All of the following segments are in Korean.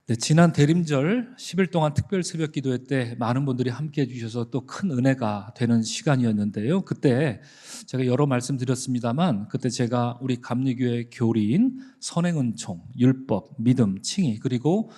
네, 지난 대림절 10일 동안 특별 새벽 기도회 때 많은 분들이 함께 해주셔서 또 큰 은혜가 되는 시간이었는데요. 그때 제가 여러 말씀 드렸습니다만, 그때 제가 우리 감리교회 교리인 선행은총, 율법, 믿음, 칭의, 그리고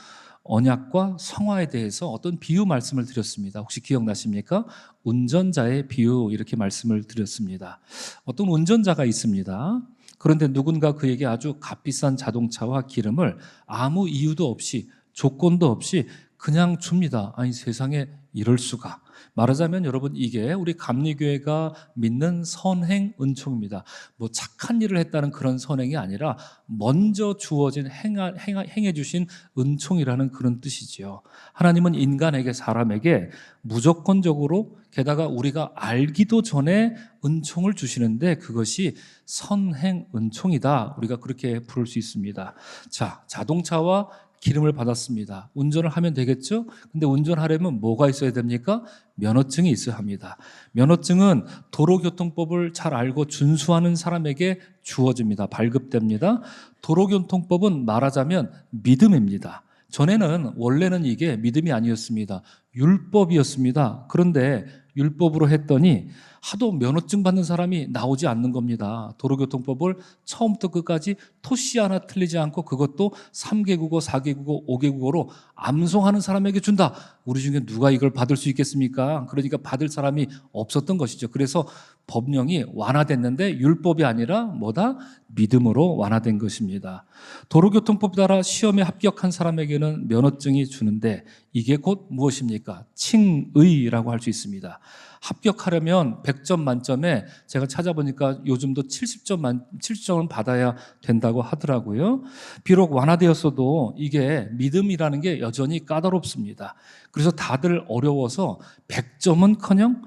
언약과 성화에 대해서 어떤 비유 말씀을 드렸습니다. 혹시 기억나십니까? 운전자의 비유, 이렇게 말씀을 드렸습니다. 어떤 운전자가 있습니다. 그런데 누군가 그에게 아주 값비싼 자동차와 기름을 아무 이유도 없이, 조건도 없이 그냥 줍니다. 아니, 세상에 이럴 수가. 말하자면 여러분, 이게 우리 감리교회가 믿는 선행 은총입니다. 뭐 착한 일을 했다는 그런 선행이 아니라 먼저 주어진 행해 주신 은총이라는 그런 뜻이지요. 하나님은 인간에게, 사람에게 무조건적으로, 게다가 우리가 알기도 전에 은총을 주시는데 그것이 선행 은총이다. 우리가 그렇게 부를 수 있습니다. 자, 자동차와 기름을 받았습니다. 운전을 하면 되겠죠? 근데 운전하려면 뭐가 있어야 됩니까? 면허증이 있어야 합니다. 면허증은 도로교통법을 잘 알고 준수하는 사람에게 주어집니다. 발급됩니다. 도로교통법은 말하자면 믿음입니다. 전에는, 원래는 이게 믿음이 아니었습니다. 율법이었습니다. 그런데 율법으로 했더니 하도 면허증 받는 사람이 나오지 않는 겁니다. 도로교통법을 처음부터 끝까지 토시 하나 틀리지 않고, 그것도 3개 국어, 4개 국어, 5개 국어로 암송하는 사람에게 준다. 우리 중에 누가 이걸 받을 수 있겠습니까? 그러니까 받을 사람이 없었던 것이죠. 그래서 법령이 완화됐는데 율법이 아니라 뭐다? 믿음으로 완화된 것입니다. 도로교통법 따라 시험에 합격한 사람에게는 면허증이 주는데, 이게 곧 무엇입니까? 칭의라고 할 수 있습니다. 합격하려면 100점 만점에 제가 찾아보니까 요즘도 70점은 받아야 된다고 하더라고요. 비록 완화되었어도 이게 믿음이라는 게 여전히 까다롭습니다. 그래서 다들 어려워서 100점은커녕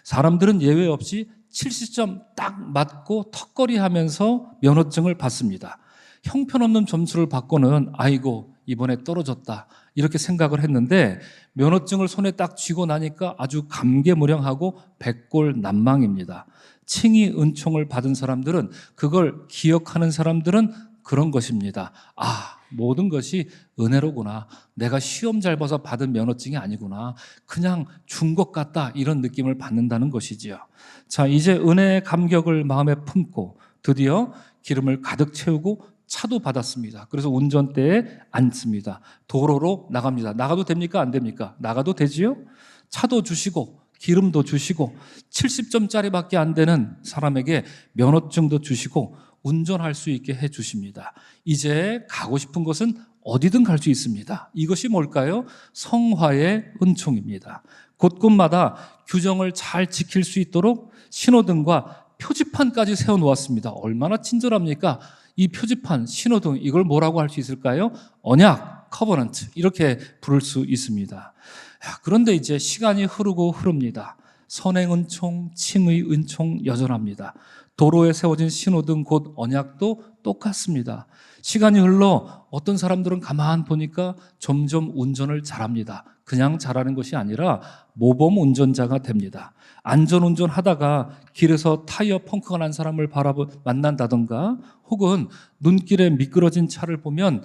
사람들은 예외 없이 70점 딱 맞고 턱걸이 하면서 면허증을 받습니다. 형편없는 점수를 받고는 아이고 이번에 떨어졌다, 이렇게 생각을 했는데, 면허증을 손에 딱 쥐고 나니까 아주 감개무량하고 백골난망입니다. 칭의 은총을 받은 사람들은, 그걸 기억하는 사람들은 그런 것입니다. 아, 모든 것이 은혜로구나. 내가 시험 잘 봐서 받은 면허증이 아니구나. 그냥 준 것 같다. 이런 느낌을 받는다는 것이지요. 자, 이제 은혜의 감격을 마음에 품고 드디어 기름을 가득 채우고 차도 받았습니다. 그래서 운전대에 앉습니다. 도로로 나갑니다. 나가도 됩니까? 안 됩니까? 나가도 되지요? 차도 주시고 기름도 주시고 70점짜리밖에 안 되는 사람에게 면허증도 주시고 운전할 수 있게 해 주십니다. 이제 가고 싶은 곳은 어디든 갈 수 있습니다. 이것이 뭘까요? 성화의 은총입니다. 곳곳마다 규정을 잘 지킬 수 있도록 신호등과 표지판까지 세워놓았습니다. 얼마나 친절합니까? 이 표지판, 신호등, 이걸 뭐라고 할 수 있을까요? 언약, 커버넌트, 이렇게 부를 수 있습니다. 그런데 이제 시간이 흐르고 흐릅니다. 선행 은총, 칭의 은총 여전합니다. 도로에 세워진 신호등, 곧 언약도 똑같습니다. 시간이 흘러 어떤 사람들은 가만 보니까 점점 운전을 잘합니다. 그냥 잘하는 것이 아니라 모범 운전자가 됩니다. 안전운전 하다가 길에서 타이어 펑크가 난 사람을 만난다던가, 혹은 눈길에 미끄러진 차를 보면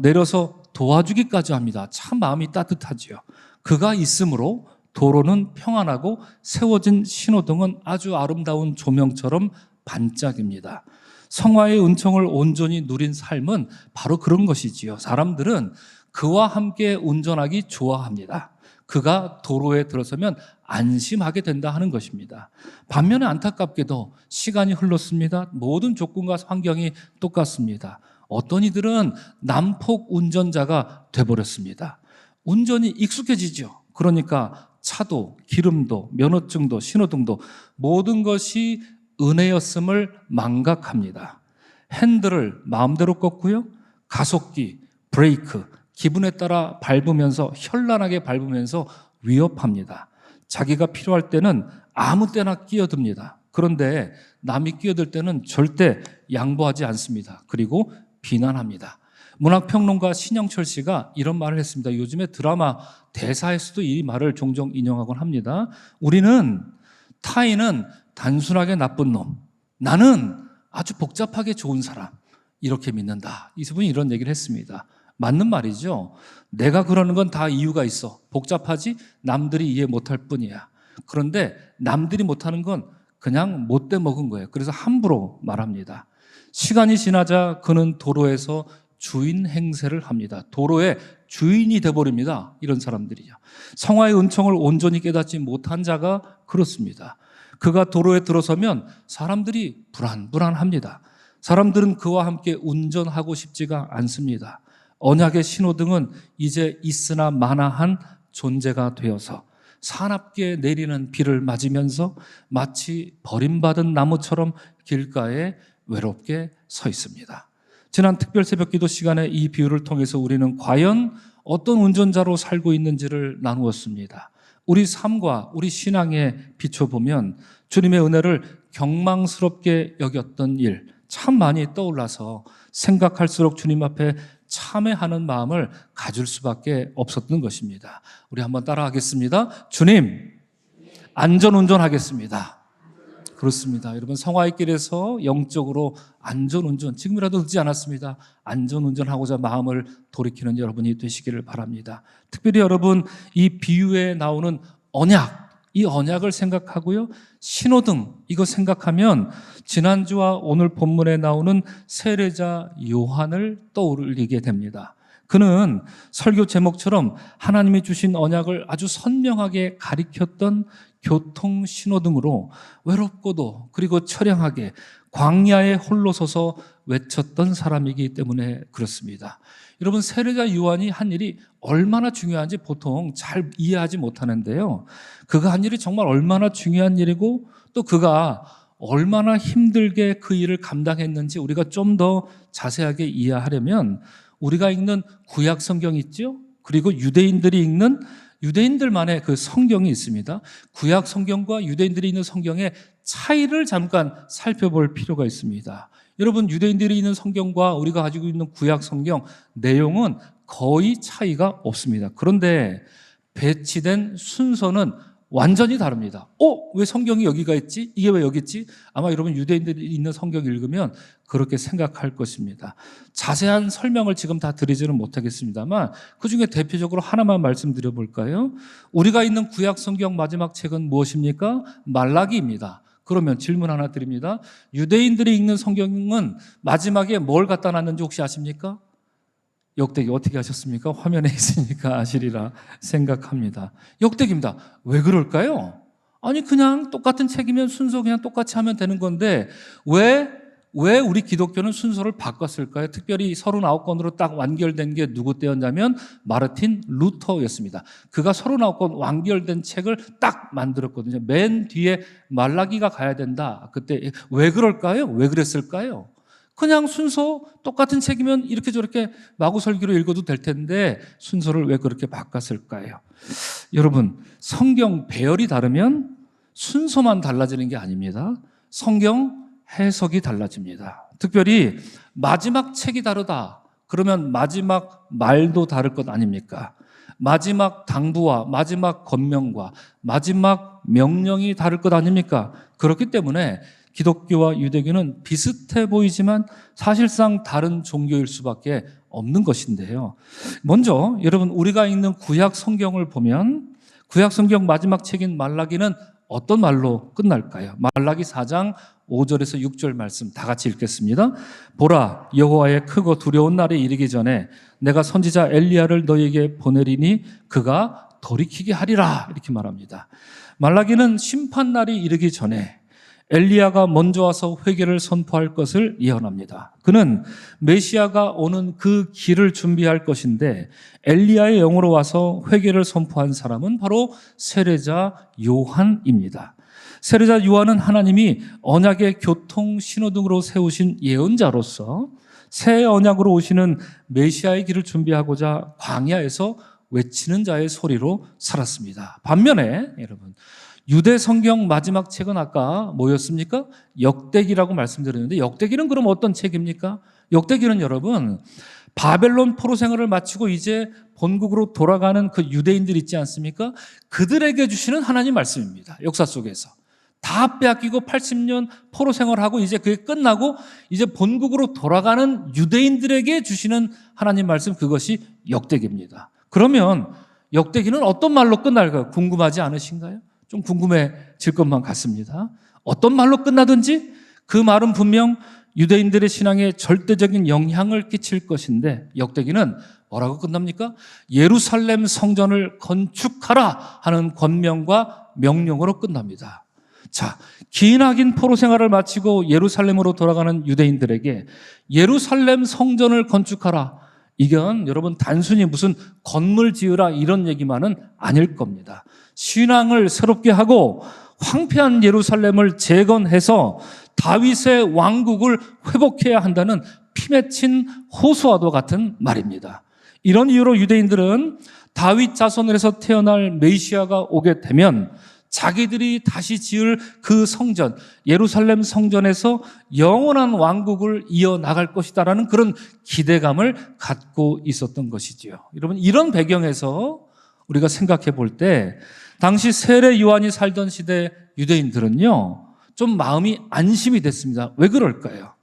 내려서 도와주기까지 합니다. 참 마음이 따뜻하지요. 그가 있으므로 도로는 평안하고 세워진 신호등은 아주 아름다운 조명처럼 반짝입니다. 성화의 은총을 온전히 누린 삶은 바로 그런 것이지요. 사람들은 그와 함께 운전하기 좋아합니다. 그가 도로에 들어서면 안심하게 된다 하는 것입니다. 반면에 안타깝게도 시간이 흘렀습니다. 모든 조건과 환경이 똑같습니다. 어떤 이들은 난폭 운전자가 돼버렸습니다. 운전이 익숙해지죠. 그러니까 차도 기름도 면허증도 신호등도 모든 것이 은혜였음을 망각합니다. 핸들을 마음대로 꺾고요, 가속기, 브레이크, 기분에 따라 밟으면서, 현란하게 밟으면서 위협합니다. 자기가 필요할 때는 아무 때나 끼어듭니다. 그런데 남이 끼어들 때는 절대 양보하지 않습니다. 그리고 비난합니다. 문학평론가 신영철 씨가 이런 말을 했습니다. 요즘에 드라마 대사에서도 이 말을 종종 인용하곤 합니다. 타인은 단순하게 나쁜 놈, 나는 아주 복잡하게 좋은 사람, 이렇게 믿는다. 이분이 이런 얘기를 했습니다. 맞는 말이죠. 내가 그러는 건 다 이유가 있어. 복잡하지? 남들이 이해 못할 뿐이야. 그런데 남들이 못하는 건 그냥 못돼 먹은 거예요. 그래서 함부로 말합니다. 시간이 지나자 그는 도로에서 주인 행세를 합니다. 도로의 주인이 돼버립니다. 이런 사람들이요. 성화의 은총을 온전히 깨닫지 못한 자가 그렇습니다. 그가 도로에 들어서면 사람들이 불안합니다. 사람들은 그와 함께 운전하고 싶지가 않습니다. 언약의 신호등은 이제 있으나 마나한 존재가 되어서 사납게 내리는 비를 맞으면서 마치 버림받은 나무처럼 길가에 외롭게 서 있습니다. 지난 특별 새벽기도 시간에 이 비유를 통해서 우리는 과연 어떤 운전자로 살고 있는지를 나누었습니다. 우리 삶과 우리 신앙에 비춰보면 주님의 은혜를 경망스럽게 여겼던 일 참 많이 떠올라서 생각할수록 주님 앞에 참회하는 마음을 가질 수밖에 없었던 것입니다. 우리 한번 따라하겠습니다. 주님, 안전운전하겠습니다. 그렇습니다. 여러분, 성화의 길에서 영적으로 안전운전, 지금이라도 늦지 않았습니다. 안전운전하고자 마음을 돌이키는 여러분이 되시기를 바랍니다. 특별히 여러분, 이 비유에 나오는 언약, 이 언약을 생각하고요, 신호등, 이거 생각하면 지난주와 오늘 본문에 나오는 세례자 요한을 떠올리게 됩니다. 그는 설교 제목처럼 하나님이 주신 언약을 아주 선명하게 가리켰던 교통 신호등으로 외롭고도 그리고 처량하게 광야에 홀로 서서 외쳤던 사람이기 때문에 그렇습니다. 여러분, 세례자 요한이 한 일이 얼마나 중요한지 보통 잘 이해하지 못하는데요. 그가 한 일이 정말 얼마나 중요한 일이고 또 그가 얼마나 힘들게 그 일을 감당했는지 우리가 좀 더 자세하게 이해하려면 우리가 읽는 구약 성경 있죠? 그리고 유대인들이 읽는 유대인들만의 그 성경이 있습니다. 구약 성경과 유대인들이 있는 성경의 차이를 잠깐 살펴볼 필요가 있습니다. 여러분, 유대인들이 있는 성경과 우리가 가지고 있는 구약 성경 내용은 거의 차이가 없습니다. 그런데 배치된 순서는 완전히 다릅니다. 왜 성경이 여기가 있지? 이게 왜 여기 있지? 아마 여러분 유대인들이 있는 성경 읽으면 그렇게 생각할 것입니다. 자세한 설명을 지금 다 드리지는 못하겠습니다만 그중에 대표적으로 하나만 말씀드려 볼까요? 우리가 있는 구약 성경 마지막 책은 무엇입니까? 말라기입니다. 그러면 질문 하나 드립니다. 유대인들이 읽는 성경은 마지막에 뭘 갖다 놨는지 혹시 아십니까? 역대기 어떻게 하셨습니까? 화면에 있으니까 아시리라 생각합니다. 역대기입니다. 왜 그럴까요? 아니 그냥 똑같은 책이면 순서 그냥 똑같이 하면 되는 건데 왜 우리 기독교는 순서를 바꿨을까요? 특별히 39권으로 딱 완결된 게 누구 때였냐면 마르틴 루터였습니다. 그가 39권 완결된 책을 딱 만들었거든요. 맨 뒤에 말라기가 가야 된다. 그때 왜 그럴까요? 왜 그랬을까요? 그냥 순서 똑같은 책이면 이렇게 저렇게 마구설기로 읽어도 될 텐데 순서를 왜 그렇게 바꿨을까요? 여러분, 성경 배열이 다르면 순서만 달라지는 게 아닙니다. 성경 해석이 달라집니다. 특별히 마지막 책이 다르다. 그러면 마지막 말도 다를 것 아닙니까? 마지막 당부와 마지막 권명과 마지막 명령이 다를 것 아닙니까? 그렇기 때문에 기독교와 유대교는 비슷해 보이지만 사실상 다른 종교일 수밖에 없는 것인데요. 먼저 여러분, 우리가 읽는 구약 성경을 보면 구약 성경 마지막 책인 말라기는 어떤 말로 끝날까요? 말라기 4장 5절에서 6절 말씀 다 같이 읽겠습니다. 보라, 여호와의 크고 두려운 날이 이르기 전에 내가 선지자 엘리야를 너에게 보내리니 그가 돌이키게 하리라, 이렇게 말합니다. 말라기는 심판날이 이르기 전에 엘리야가 먼저 와서 회개를 선포할 것을 예언합니다. 그는 메시아가 오는 그 길을 준비할 것인데 엘리야의 영으로 와서 회개를 선포한 사람은 바로 세례자 요한입니다. 세례자 요한은 하나님이 언약의 교통 신호등으로 세우신 예언자로서 새 언약으로 오시는 메시아의 길을 준비하고자 광야에서 외치는 자의 소리로 살았습니다. 반면에 여러분, 유대 성경 마지막 책은 아까 뭐였습니까? 역대기라고 말씀드렸는데 역대기는 그럼 어떤 책입니까? 역대기는 여러분, 바벨론 포로 생활을 마치고 이제 본국으로 돌아가는 그 유대인들 있지 않습니까? 그들에게 주시는 하나님 말씀입니다. 역사 속에서. 다 빼앗기고 80년 포로 생활하고 이제 그게 끝나고 이제 본국으로 돌아가는 유대인들에게 주시는 하나님 말씀, 그것이 역대기입니다. 그러면 역대기는 어떤 말로 끝날까요? 궁금하지 않으신가요? 좀 궁금해질 것만 같습니다. 어떤 말로 끝나든지 그 말은 분명 유대인들의 신앙에 절대적인 영향을 끼칠 것인데, 역대기는 뭐라고 끝납니까? 예루살렘 성전을 건축하라 하는 권명과 명령으로 끝납니다. 자, 기나긴 포로 생활을 마치고 예루살렘으로 돌아가는 유대인들에게 예루살렘 성전을 건축하라, 이건 여러분 단순히 무슨 건물 지으라 이런 얘기만은 아닐 겁니다. 신앙을 새롭게 하고 황폐한 예루살렘을 재건해서 다윗의 왕국을 회복해야 한다는 피맺힌 호소와도 같은 말입니다. 이런 이유로 유대인들은 다윗 자손에서 태어날 메시아가 오게 되면 자기들이 다시 지을 그 성전, 예루살렘 성전에서 영원한 왕국을 이어나갈 것이다라는 그런 기대감을 갖고 있었던 것이지요. 여러분, 이런 배경에서 우리가 생각해 볼 때 당시 세례 요한이 살던 시대 유대인들은요, 좀 마음이 안심이 됐습니다. 왜 그럴까요?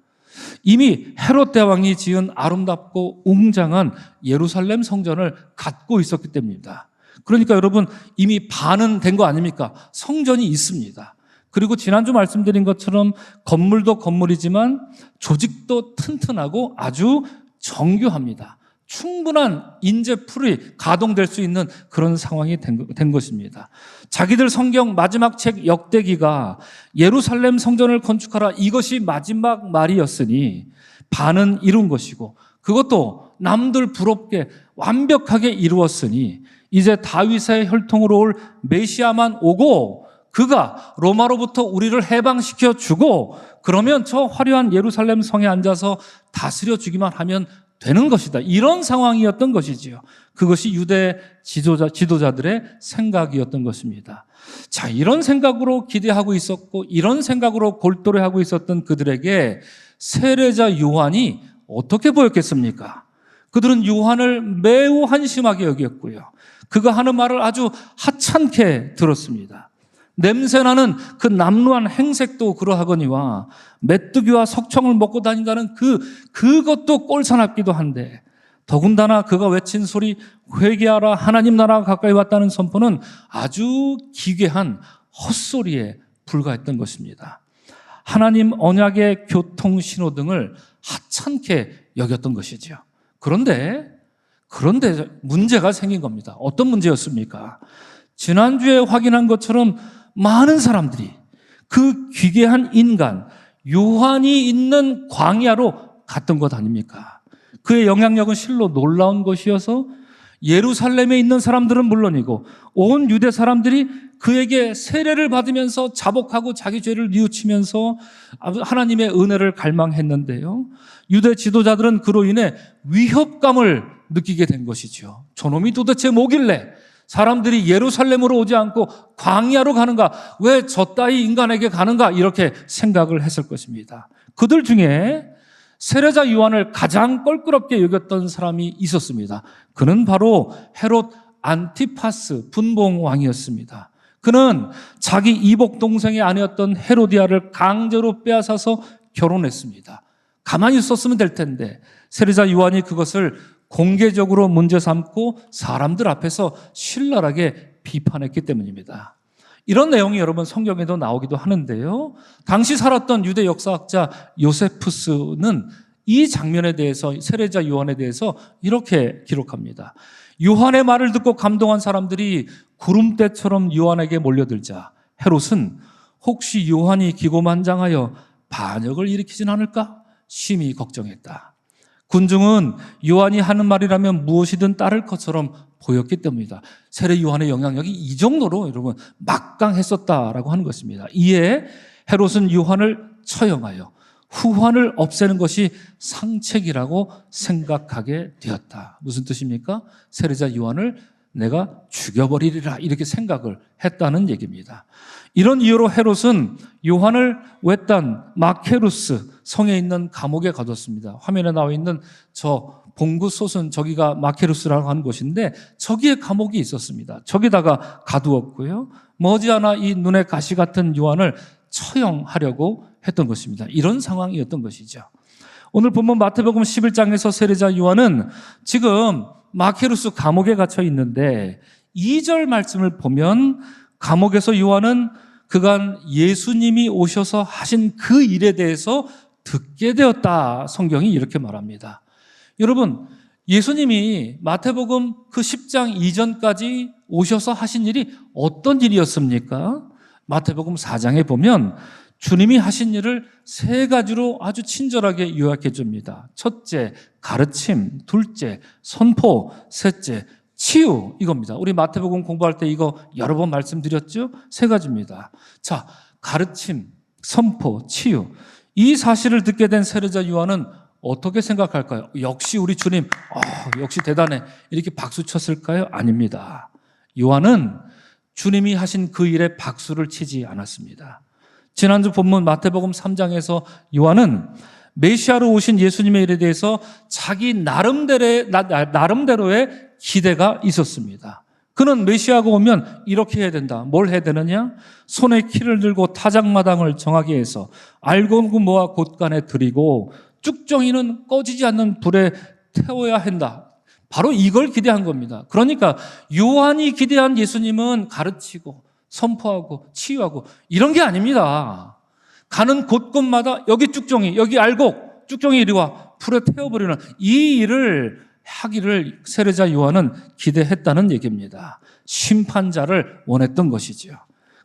이미 헤롯 대왕이 지은 아름답고 웅장한 예루살렘 성전을 갖고 있었기 때문입니다. 그러니까 여러분, 이미 반은 된 거 아닙니까? 성전이 있습니다. 그리고 지난주 말씀드린 것처럼 건물도 건물이지만 조직도 튼튼하고 아주 정교합니다. 충분한 인재풀이 가동될 수 있는 그런 상황이 된 것입니다. 자기들 성경 마지막 책 역대기가 예루살렘 성전을 건축하라, 이것이 마지막 말이었으니 반은 이룬 것이고, 그것도 남들 부럽게 완벽하게 이루었으니 이제 다윗의 혈통으로 올 메시아만 오고 그가 로마로부터 우리를 해방시켜 주고 그러면 저 화려한 예루살렘 성에 앉아서 다스려 주기만 하면 되는 것이다, 이런 상황이었던 것이지요. 그것이 유대 지도자들의 생각이었던 것입니다. 자, 이런 생각으로 기대하고 있었고 이런 생각으로 골똘해하고 있었던 그들에게 세례자 요한이 어떻게 보였겠습니까? 그들은 요한을 매우 한심하게 여겼고요, 그가 하는 말을 아주 하찮게 들었습니다. 냄새나는 그 남루한 행색도 그러하거니와 메뚜기와 석청을 먹고 다닌다는 그것도 꼴사납기도 한데, 더군다나 그가 외친 소리 회개하라 하나님 나라가 가까이 왔다는 선포는 아주 기괴한 헛소리에 불과했던 것입니다. 하나님 언약의 교통 신호등을 하찮게 여겼던 것이죠. 그런데 문제가 생긴 겁니다. 어떤 문제였습니까? 지난주에 확인한 것처럼 많은 사람들이 그 기괴한 인간 요한이 있는 광야로 갔던 것 아닙니까? 그의 영향력은 실로 놀라운 것이어서 예루살렘에 있는 사람들은 물론이고 온 유대 사람들이 그에게 세례를 받으면서 자복하고 자기 죄를 뉘우치면서 하나님의 은혜를 갈망했는데요, 유대 지도자들은 그로 인해 위협감을 느끼게 된 것이죠. 저놈이 도대체 뭐길래 사람들이 예루살렘으로 오지 않고 광야로 가는가, 왜 저 따위 인간에게 가는가, 이렇게 생각을 했을 것입니다. 그들 중에 세례자 요한을 가장 껄끄럽게 여겼던 사람이 있었습니다. 그는 바로 헤롯 안티파스 분봉왕이었습니다. 그는 자기 이복 동생의 아내였던 헤로디아를 강제로 빼앗아서 결혼했습니다. 가만히 있었으면 될 텐데 세례자 요한이 그것을 공개적으로 문제 삼고 사람들 앞에서 신랄하게 비판했기 때문입니다. 이런 내용이 여러분 성경에도 나오기도 하는데요, 당시 살았던 유대 역사학자 요세푸스는 이 장면에 대해서, 세례자 요한에 대해서 이렇게 기록합니다. 요한의 말을 듣고 감동한 사람들이 구름대처럼 요한에게 몰려들자 헤롯은 혹시 요한이 기고만장하여 반역을 일으키진 않을까 심히 걱정했다. 군중은 요한이 하는 말이라면 무엇이든 따를 것처럼 보였기 때문이다. 세례 요한의 영향력이 이 정도로 여러분 막강했었다라고 하는 것입니다. 이에 헤롯은 요한을 처형하여 후환을 없애는 것이 상책이라고 생각하게 되었다. 무슨 뜻입니까? 세례자 요한을 내가 죽여버리리라, 이렇게 생각을 했다는 얘기입니다. 이런 이유로 헤롯은 요한을 외딴 마케루스 성에 있는 감옥에 가뒀습니다. 화면에 나와 있는 저 봉구 솥은 저기가 마케루스라고 하는 곳인데 저기에 감옥이 있었습니다. 저기다가 가두었고요, 머지않아 이 눈에 가시 같은 요한을 처형하려고 했던 것입니다. 이런 상황이었던 것이죠. 오늘 본문 마태복음 11장에서 세례자 요한은 지금 마케루스 감옥에 갇혀 있는데 2절 말씀을 보면 감옥에서 요한은 그간 예수님이 오셔서 하신 그 일에 대해서 듣게 되었다. 성경이 이렇게 말합니다. 여러분, 예수님이 마태복음 그 10장 이전까지 오셔서 하신 일이 어떤 일이었습니까? 마태복음 4장에 보면 주님이 하신 일을 3가지로 아주 친절하게 요약해 줍니다. 첫째, 가르침. 둘째, 선포. 셋째, 치유. 이겁니다. 우리 마태복음 공부할 때 이거 여러 번 말씀드렸죠? 3가지입니다. 자, 가르침, 선포, 치유. 이 사실을 듣게 된 세례자 요한은 어떻게 생각할까요? 역시 우리 주님, 역시 대단해. 이렇게 박수 쳤을까요? 아닙니다. 요한은 주님이 하신 그 일에 박수를 치지 않았습니다. 지난주 본문 마태복음 3장에서 요한은 메시아로 오신 예수님의 일에 대해서 자기 나름대로의 기대가 있었습니다. 그는 메시아가 오면 이렇게 해야 된다. 뭘 해야 되느냐? 손에 키를 들고 타작마당을 정하게 해서 알곡은 모아 곳간에 들이고 쭉정이는 꺼지지 않는 불에 태워야 한다. 바로 이걸 기대한 겁니다. 그러니까 요한이 기대한 예수님은 가르치고 선포하고 치유하고 이런 게 아닙니다. 가는 곳곳마다 여기 쭉정이, 여기 알곡, 쭉정이 이리 와 불에 태워버리는 이 일을 하기를 세례자 요한은 기대했다는 얘기입니다. 심판자를 원했던 것이죠.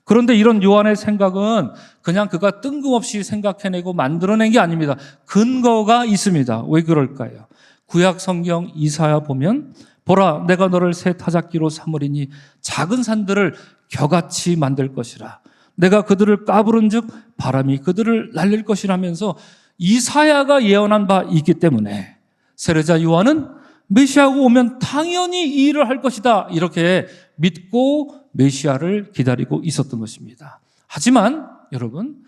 그런데 이런 요한의 생각은 그냥 그가 뜬금없이 생각해내고 만들어낸 게 아닙니다. 근거가 있습니다. 왜 그럴까요? 구약 성경 이사야 보면 보라 내가 너를 새 타작기로 삼으리니 작은 산들을 겨같이 만들 것이라. 내가 그들을 까부른즉 바람이 그들을 날릴 것이라면서 이사야가 예언한 바 있기 때문에 세례자 요한은 메시아가 오면 당연히 이 일을 할 것이다. 이렇게 믿고 메시아를 기다리고 있었던 것입니다. 하지만 여러분,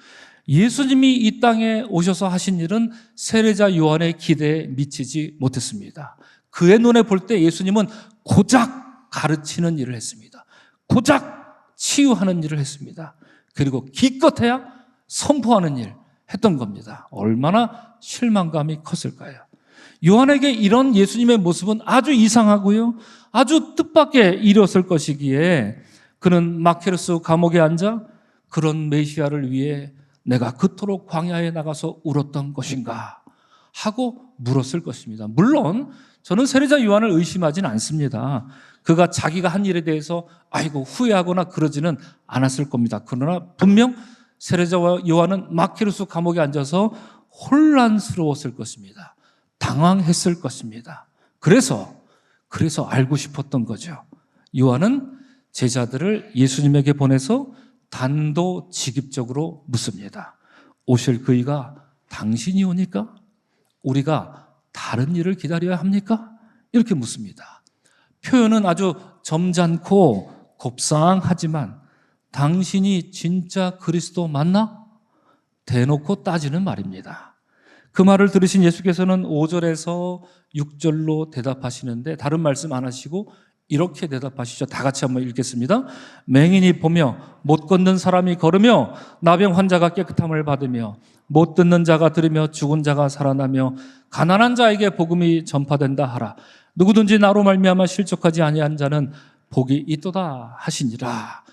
예수님이 이 땅에 오셔서 하신 일은 세례자 요한의 기대에 미치지 못했습니다. 그의 눈에 볼 때 예수님은 고작 가르치는 일을 했습니다. 고작 치유하는 일을 했습니다. 그리고 기껏해야 선포하는 일 했던 겁니다. 얼마나 실망감이 컸을까요? 요한에게 이런 예수님의 모습은 아주 이상하고요. 아주 뜻밖의 일이었을 것이기에 그는 마케루스 감옥에 앉아 그런 메시아를 위해 내가 그토록 광야에 나가서 울었던 것인가 하고 물었을 것입니다. 물론 저는 세례자 요한을 의심하지는 않습니다. 그가 자기가 한 일에 대해서 후회하거나 그러지는 않았을 겁니다. 그러나 분명 세례자 요한은 마케루스 감옥에 앉아서 혼란스러웠을 것입니다. 당황했을 것입니다. 그래서 알고 싶었던 거죠. 요한은 제자들을 예수님에게 보내서 단도직입적으로 묻습니다. 오실 그이가 당신이 오니까 우리가 다른 일을 기다려야 합니까? 이렇게 묻습니다. 표현은 아주 점잖고 곱상하지만 당신이 진짜 그리스도 맞나? 대놓고 따지는 말입니다. 그 말을 들으신 예수께서는 5절에서 6절로 대답하시는데 다른 말씀 안 하시고 이렇게 대답하시죠. 다 같이 한번 읽겠습니다. 맹인이 보며 못 걷는 사람이 걸으며 나병 환자가 깨끗함을 받으며 못 듣는 자가 들으며 죽은 자가 살아나며 가난한 자에게 복음이 전파된다 하라. 누구든지 나로 말미암아 실족하지 아니한 자는 복이 있도다 하시니라.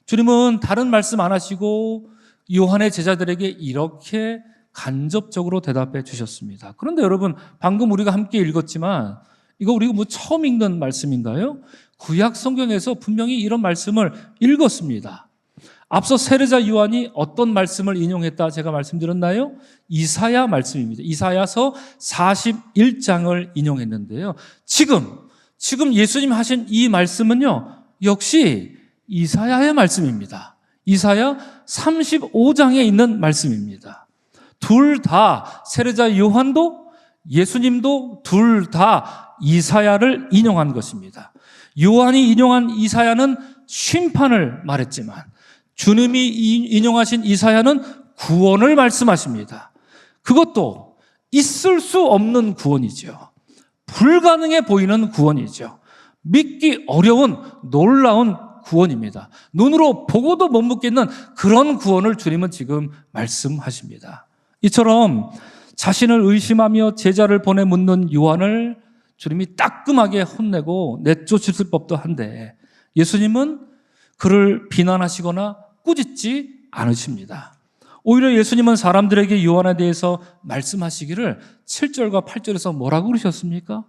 주님은 다른 말씀 안 하시고 요한의 제자들에게 이렇게 간접적으로 대답해 주셨습니다. 그런데 여러분, 방금 우리가 함께 읽었지만 이거 우리가 처음 읽는 말씀인가요? 구약 성경에서 분명히 이런 말씀을 읽었습니다. 앞서 세례자 요한이 어떤 말씀을 인용했다 제가 말씀드렸나요? 이사야 말씀입니다. 이사야서 41장을 인용했는데요. 지금 예수님 하신 이 말씀은요, 역시 이사야의 말씀입니다. 이사야 35장에 있는 말씀입니다. 둘 다 세례자 요한도 예수님도 둘 다 이사야를 인용한 것입니다. 요한이 인용한 이사야는 심판을 말했지만 주님이 인용하신 이사야는 구원을 말씀하십니다. 그것도 있을 수 없는 구원이죠. 불가능해 보이는 구원이죠. 믿기 어려운 놀라운 구원입니다. 눈으로 보고도 못 묻겠는 그런 구원을 주님은 지금 말씀하십니다. 이처럼 자신을 의심하며 제자를 보내 묻는 요한을 주님이 따끔하게 혼내고 내쫓으실 법도 한데 예수님은 그를 비난하시거나 꾸짖지 않으십니다. 오히려 예수님은 사람들에게 요한에 대해서 말씀하시기를 7절과 8절에서 뭐라고 그러셨습니까?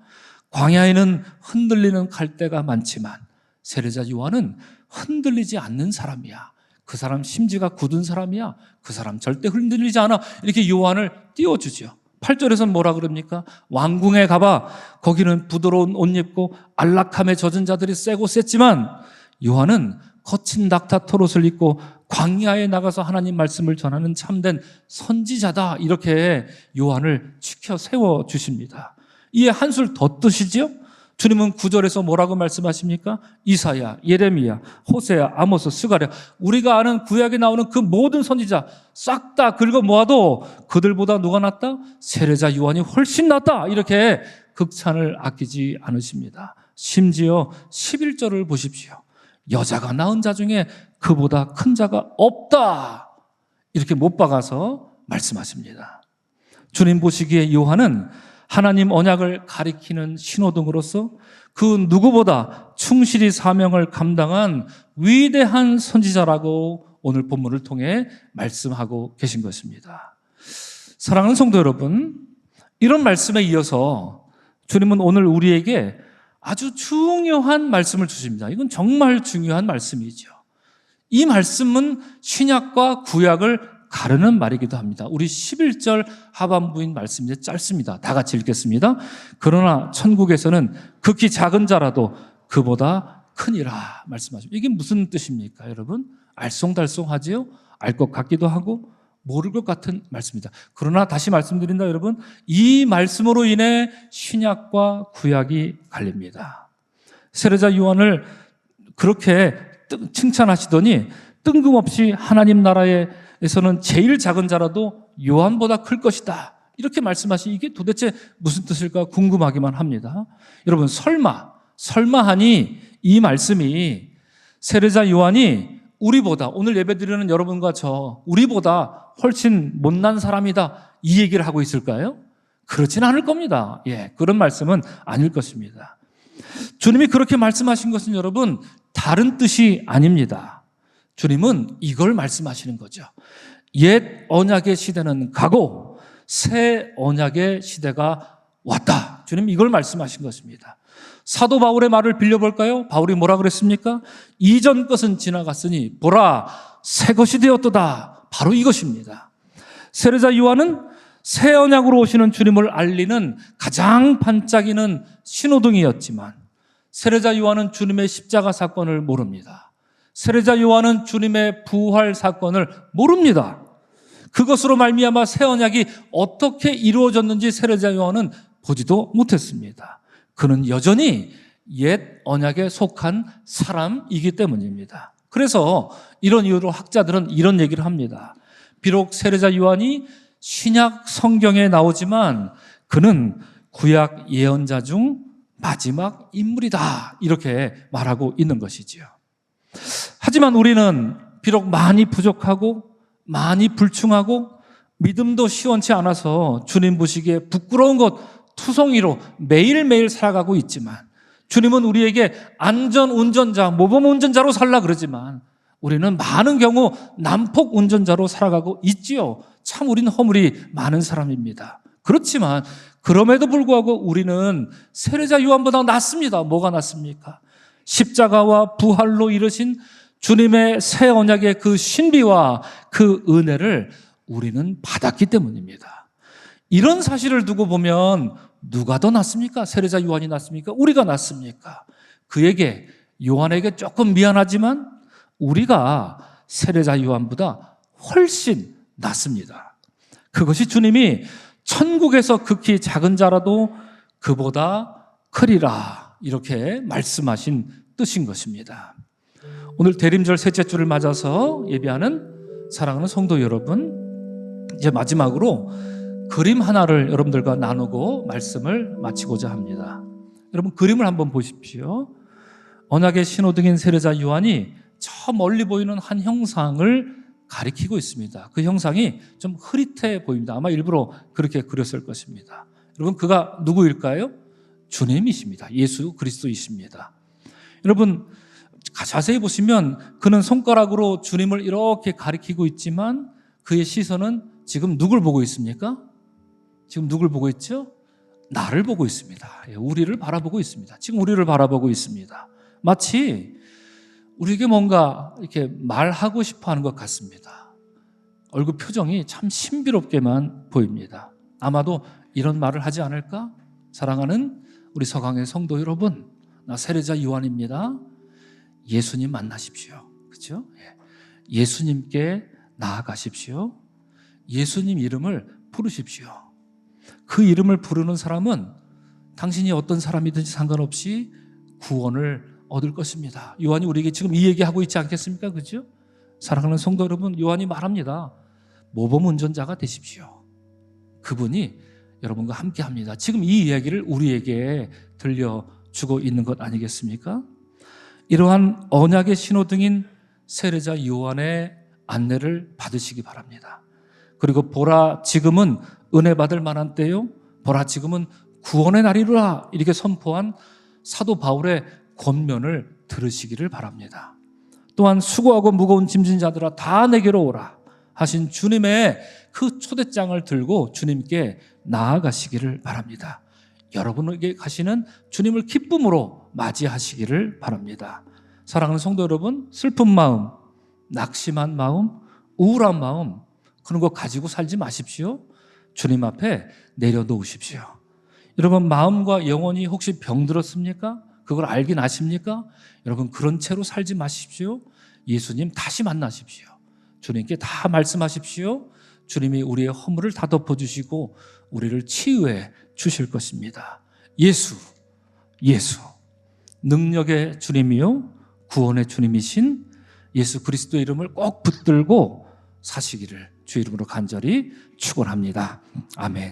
광야에는 흔들리는 갈대가 많지만 세례자 요한은 흔들리지 않는 사람이야. 그 사람 심지가 굳은 사람이야. 그 사람 절대 흔들리지 않아. 이렇게 요한을 띄워주죠. 8절에서는 뭐라 그럽니까? 왕궁에 가봐. 거기는 부드러운 옷 입고 안락함에 젖은 자들이 세고 셌지만 요한은 거친 낙타 털옷을 입고 광야에 나가서 하나님 말씀을 전하는 참된 선지자다. 이렇게 요한을 치켜 세워주십니다. 이에 한술 더 뜨시지요? 주님은 9절에서 뭐라고 말씀하십니까? 이사야, 예레미야, 호세야, 아모스, 스가랴, 우리가 아는 구약에 나오는 그 모든 선지자 싹 다 긁어 모아도 그들보다 누가 낫다? 세례자 요한이 훨씬 낫다. 이렇게 극찬을 아끼지 않으십니다. 심지어 11절을 보십시오. 여자가 낳은 자 중에 그보다 큰 자가 없다. 이렇게 못 박아서 말씀하십니다. 주님 보시기에 요한은 하나님 언약을 가리키는 신호등으로서 그 누구보다 충실히 사명을 감당한 위대한 선지자라고 오늘 본문을 통해 말씀하고 계신 것입니다. 사랑하는 성도 여러분, 이런 말씀에 이어서 주님은 오늘 우리에게 아주 중요한 말씀을 주십니다. 이건 정말 중요한 말씀이죠. 이 말씀은 신약과 구약을 가르는 말이기도 합니다. 우리 11절 하반부인 말씀인데 짧습니다. 다 같이 읽겠습니다. 그러나 천국에서는 극히 작은 자라도 그보다 크니라 말씀하십니다. 이게 무슨 뜻입니까, 여러분? 알쏭달쏭하지요? 알 것 같기도 하고 모를 것 같은 말씀입니다. 그러나 다시 말씀드린다, 여러분. 이 말씀으로 인해 신약과 구약이 갈립니다. 세례자 요한을 그렇게 칭찬하시더니 뜬금없이 하나님 나라에서는 제일 작은 자라도 요한보다 클 것이다. 이렇게 말씀하시 이게 도대체 무슨 뜻일까 궁금하기만 합니다. 여러분, 설마하니 이 말씀이 세례자 요한이 우리보다, 오늘 예배드리는 여러분과 우리보다 훨씬 못난 사람이다, 이 얘기를 하고 있을까요? 그렇지는 않을 겁니다. 그런 말씀은 아닐 것입니다. 주님이 그렇게 말씀하신 것은 여러분 다른 뜻이 아닙니다. 주님은 이걸 말씀하시는 거죠. 옛 언약의 시대는 가고 새 언약의 시대가 왔다. 주님 이걸 말씀하신 것입니다. 사도 바울의 말을 빌려볼까요? 바울이 뭐라 그랬습니까? 이전 것은 지나갔으니 보라 새 것이 되었도다. 바로 이것입니다. 세례자 요한은 새 언약으로 오시는 주님을 알리는 가장 반짝이는 신호등이었지만 세례자 요한은 주님의 십자가 사건을 모릅니다. 세례자 요한은 주님의 부활 사건을 모릅니다. 그것으로 말미암아 새 언약이 어떻게 이루어졌는지 세례자 요한은 보지도 못했습니다. 그는 여전히 옛 언약에 속한 사람이기 때문입니다. 그래서 이런 이유로 학자들은 이런 얘기를 합니다. 비록 세례자 요한이 신약 성경에 나오지만 그는 구약 예언자 중 마지막 인물이다. 이렇게 말하고 있는 것이지요. 하지만 우리는 비록 많이 부족하고 많이 불충하고 믿음도 시원치 않아서 주님 보시기에 부끄러운 것 투성이로 매일매일 살아가고 있지만 주님은 우리에게 안전운전자, 모범운전자로 살라 그러지만 우리는 많은 경우 난폭 운전자로 살아가고 있지요. 참 우리는 허물이 많은 사람입니다. 그렇지만 그럼에도 불구하고 우리는 세례자 요한보다 낫습니다. 뭐가 낫습니까? 십자가와 부활로 이루신 주님의 새 언약의 그 신비와 그 은혜를 우리는 받았기 때문입니다. 이런 사실을 두고 보면 누가 더 낫습니까? 세례자 요한이 낫습니까? 우리가 낫습니까? 그에게 요한에게 조금 미안하지만 우리가 세례자 요한보다 훨씬 낫습니다. 그것이 주님이 천국에서 극히 작은 자라도 그보다 크리라 이렇게 말씀하신 뜻인 것입니다. 오늘 대림절 셋째 주를 맞아서 예배하는 사랑하는 성도 여러분, 이제 마지막으로 그림 하나를 여러분들과 나누고 말씀을 마치고자 합니다. 여러분 그림을 한번 보십시오. 언약의 신호등인 세례자 요한이 저 멀리 보이는 한 형상을 가리키고 있습니다. 그 형상이 좀 흐릿해 보입니다. 아마 일부러 그렇게 그렸을 것입니다. 여러분, 그가 누구일까요? 주님이십니다. 예수 그리스도이십니다. 여러분, 자세히 보시면 그는 손가락으로 주님을 이렇게 가리키고 있지만 그의 시선은 지금 누굴 보고 있습니까? 지금 누굴 보고 있죠? 나를 보고 있습니다. 우리를 바라보고 있습니다. 지금 우리를 바라보고 있습니다. 마치 우리에게 뭔가 이렇게 말하고 싶어 하는 것 같습니다. 얼굴 표정이 참 신비롭게만 보입니다. 아마도 이런 말을 하지 않을까? 사랑하는 우리 서강의 성도 여러분, 나 세례자 요한입니다. 예수님 만나십시오. 그렇죠? 예수님께 나아가십시오. 예수님 이름을 부르십시오. 그 이름을 부르는 사람은 당신이 어떤 사람이든지 상관없이 구원을 얻을 것입니다. 요한이 우리에게 지금 이 얘기하고 있지 않겠습니까? 그렇죠? 사랑하는 성도 여러분, 요한이 말합니다. 모범 운전자가 되십시오. 그분이 여러분과 함께합니다. 지금 이 이야기를 우리에게 들려주고 있는 것 아니겠습니까? 이러한 언약의 신호등인 세례자 요한의 안내를 받으시기 바랍니다. 그리고 보라, 지금은 은혜 받을 만한 때요, 보라, 지금은 구원의 날이로라, 이렇게 선포한 사도 바울의 권면을 들으시기를 바랍니다. 또한 수고하고 무거운 짐진 자들아 다 내게로 오라 하신 주님의 그 초대장을 들고 주님께 나아가시기를 바랍니다. 여러분에게 가시는 주님을 기쁨으로 맞이하시기를 바랍니다. 사랑하는 성도 여러분, 슬픈 마음, 낙심한 마음, 우울한 마음, 그런 거 가지고 살지 마십시오. 주님 앞에 내려놓으십시오. 여러분, 마음과 영혼이 혹시 병들었습니까? 그걸 알긴 아십니까? 여러분, 그런 채로 살지 마십시오. 예수님 다시 만나십시오. 주님께 다 말씀하십시오. 주님이 우리의 허물을 다 덮어주시고 우리를 치유해 주실 것입니다. 예수, 능력의 주님이요 구원의 주님이신 예수 그리스도의 이름을 꼭 붙들고 사시기를 주 이름으로 간절히 축원합니다. 아멘.